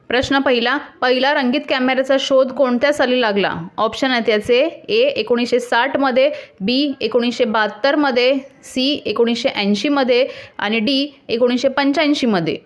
प्रश्न पहिला, पहिला रंगीत कॅमेऱ्याचा शोध कोणत्या साली लागला? ऑप्शन आहेत याचे ए 1960 मध्ये, बी 1972 मध्ये, सी 1980 मध्ये आणि डी 1985 मध्ये.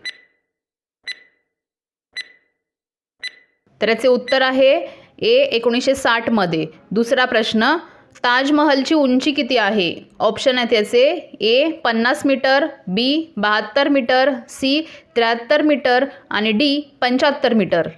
तर याचे उत्तर आहे ए 1960 मध्ये. दुसरा प्रश्न, ताजमहलची उंची किती आहे? ऑप्शन आहेत याचे ए 50 मीटर, बी 72 मीटर, सी 73 मीटर आणि डी 75 मीटर.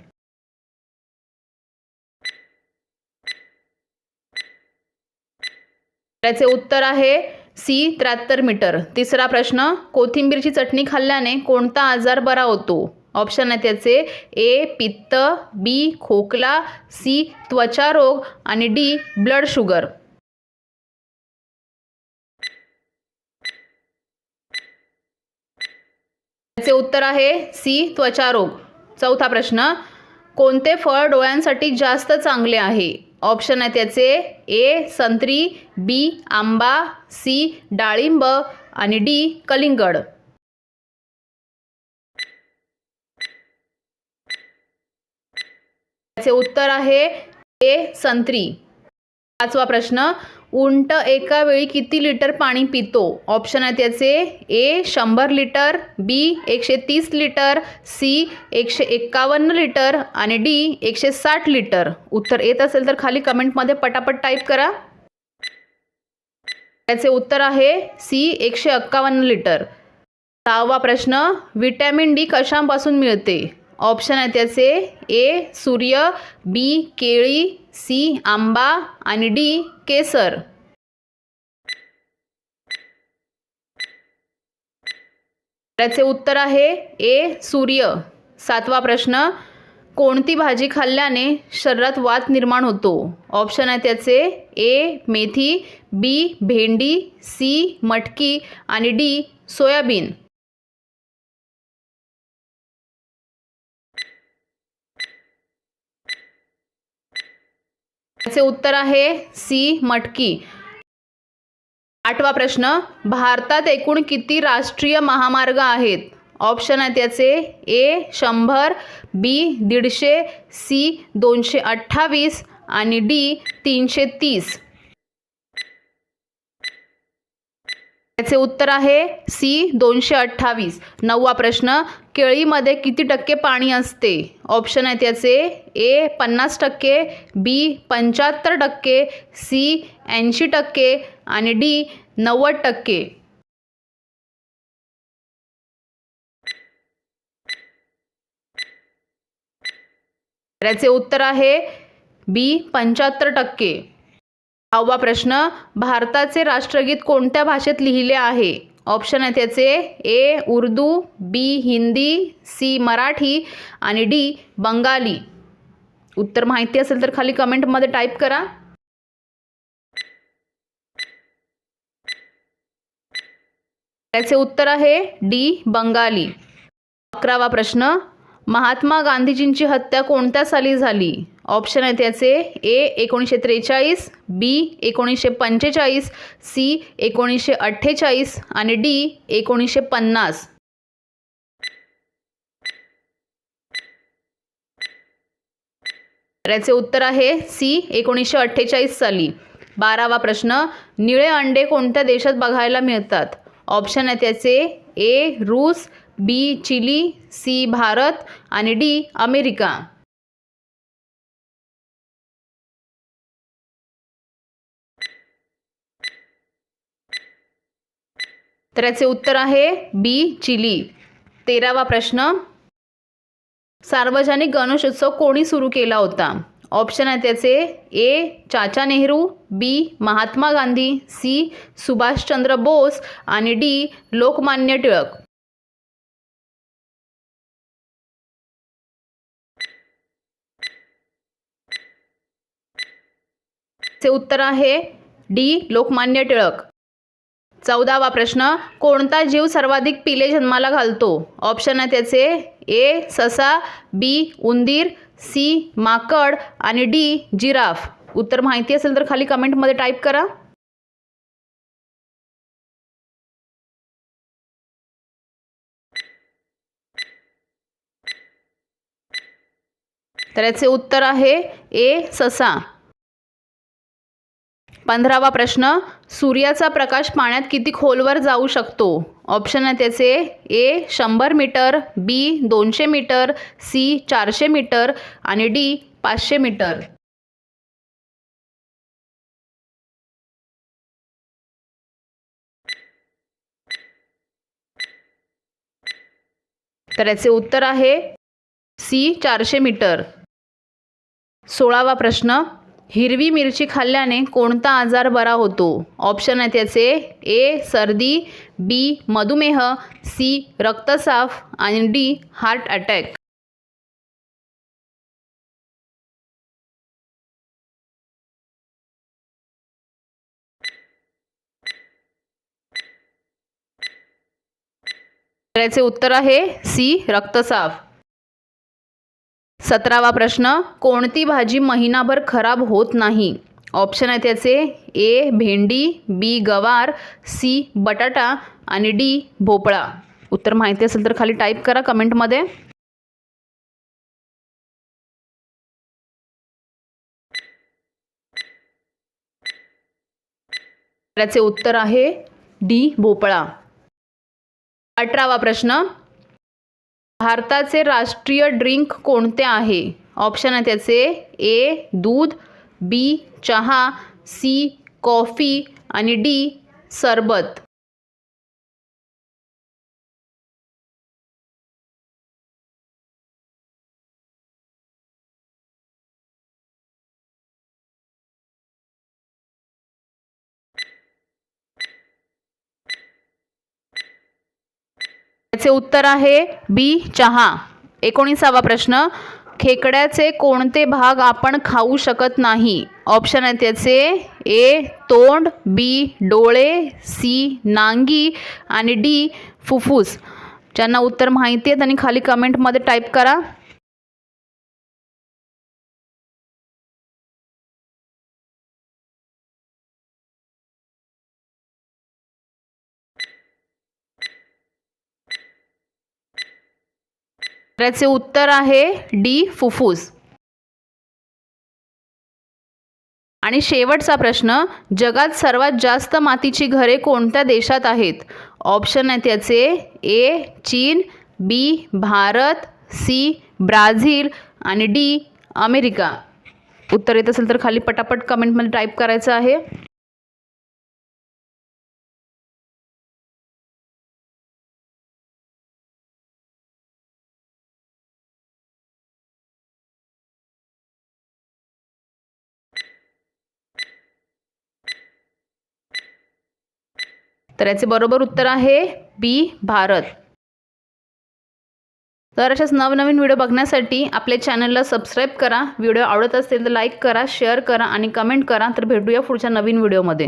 त्याचे उत्तर आहे सी 73 मीटर. तिसरा प्रश्न, कोथिंबीरची चटणी खाल्ल्याने कोणता आजार बरा होतो? ऑप्शन आहेत याचे ए पित्त, बी खोकला, सी त्वचा रोग आणि डी ब्लड शुगर. त्याचे उत्तर आहे सी त्वचा रोग. चौथा प्रश्न, कोणते फळ डोळ्यांसाठी जास्त चांगले आहे? ऑप्शन आहेत याचे ए संत्री, बी आंबा, सी डाळिंब आणि डी कलिंगड. त्याचे उत्तर आहे ए संत्री. पाचवा प्रश्न, उंट एका वेळी किती लिटर पाणी पितो? ऑप्शन आहेत याचे ए 100 लिटर, बी 130 लिटर, सी 151 लिटर आणि डी 160 लिटर. उत्तर येत असेल तर खाली कमेंटमध्ये पटापट टाईप करा. त्याचे उत्तर आहे सी 151 लिटर. सहावा प्रश्न, विटॅमिन डी कशापासून मिळते? ऑप्शन आहेत याचे ए सूर्य, बी केळी, सी आंबा आणि डी केसर. त्याचे उत्तर आहे ए सूर्य. सातवा प्रश्न, कोणती भाजी खाल्ल्याने शरीरात वात निर्माण होतो? ऑप्शन आहेत याचे ए मेथी, बी भेंडी, सी मटकी आणि डी सोयाबीन. त्याचे उत्तर आहे सी मटकी. आठवा प्रश्न, भारतात एकूण किती राष्ट्रीय महामार्ग आहेत? ऑप्शन आहेत याचे ए 100, बी 150, सी 228 आणि डी 330. त्याचे उत्तर आहे सी 228. नववा प्रश्न, केळीमध्ये किती टक्के पाणी असते? ऑप्शन आहेत याचे ए 50%, बी 75%, सी 80% आणि डी 90%. त्याचे उत्तर आहे बी 75%. सहावा प्रश्न, भारताचे राष्ट्रगीत कोणत्या भाषेत लिहिले आहे? ऑप्शन आहेत याचे ए उर्दू, बी हिंदी, सी मराठी आणि डी बंगाली. उत्तर माहिती असेल तर खाली कमेंटमध्ये टाईप करा. त्याचे उत्तर आहे डी बंगाली. 11वा प्रश्न, महात्मा गांधीजींची हत्या कोणत्या साली झाली? ऑप्शन आहेत याचे ए 1943, बी 1945, सी 1948 आणि डी 1950. याचे उत्तर आहे सी 1948 साली. 12वा प्रश्न, निळे अंडे कोणत्या देशात बघायला मिळतात? ऑप्शन आहेत याचे ए रूस, बी चिली, सी भारत आणि डी अमेरिका. तर याचे उत्तर आहे बी चिली. 13वा प्रश्न, सार्वजनिक गणेशोत्सव कोणी सुरू केला होता? ऑप्शन आहेत याचे ए चाचा नेहरू, बी महात्मा गांधी, सी सुभाषचंद्र बोस आणि डी लोकमान्य टिळक. चे उत्तर आहे डी लोकमान्य टिळक. 14वा प्रश्न, कोणता जीव सर्वाधिक पिले जन्माला घालतो? ऑप्शन आहेत याचे ए ससा, बी उंदीर, सी माकड आणि डी जिराफ. उत्तर माहिती असेल तर खाली कमेंटमध्ये टाईप करा. तर याचे उत्तर आहे ए ससा. 15वा प्रश्न, सूर्याचा प्रकाश पाण्यात किती खोलवर जाऊ शकतो? ऑप्शन आहे त्याचे ए 100 मीटर, बी 200 मीटर, सी 400 मीटर आणि डी 500 मीटर. तर याचे उत्तर आहे सी 400 मीटर. 16वा प्रश्न, हिरवी मिरची खाल्ल्याने कोणता आजार बरा होतो? ऑप्शन आहे त्याचे ए सर्दी, बी मधुमेह, सी रक्तसाफ आणि डी हार्ट अटॅक. याचे उत्तर आहे सी रक्तसाफ. 17वा प्रश्न, कोणती भाजी महिनाभर खराब होत नाही? ऑप्शन आहे त्याचे ए भेंडी, बी गवार, सी बटाटा आणि डी भोपळा. उत्तर माहिती असेल तर खाली टाईप करा कमेंटमध्ये. याचे उत्तर आहे डी भोपळा. 18वा प्रश्न, भारताचे राष्ट्रीय ड्रिंक कोणते आहे? ऑप्शन आहे त्याचे ए दूध, बी चहा, सी कॉफी आणि डी सरबत. याचे उत्तर आहे बी चहा. 19वा प्रश्न, खेकड्याचे कोणते भाग आपण खाऊ शकत नाही? ऑप्शन आहे त्याचे ए तोंड, बी डोळे, सी नांगी आणि डी फुफ्फुस. ज्यांना उत्तर माहिती आहे त्यांनी खाली कमेंटमध्ये टाईप करा. याचे उत्तर आहे डी फुफ्फुस. आणि शेवटचा प्रश्न, जगात सर्वात जास्त मातीची घरे कोणत्या देशात आहेत? ऑप्शन आहे त्याचे ए चीन, बी भारत, सी ब्राझील आणि डी अमेरिका. उत्तर येत असेल तर खाली पटापट कमेंटमध्ये टाईप करायचं आहे. तर याचे बरोबर उत्तर आहे बी भारत. तर अशाच नवनवीन व्हिडिओ बघण्यासाठी आपल्या चॅनलला सबस्क्राईब करा. व्हिडिओ आवडत असेल तर लाईक करा, शेअर करा आणि कमेंट करा. तर भेटूया पुढच्या नवीन व्हिडिओमध्ये.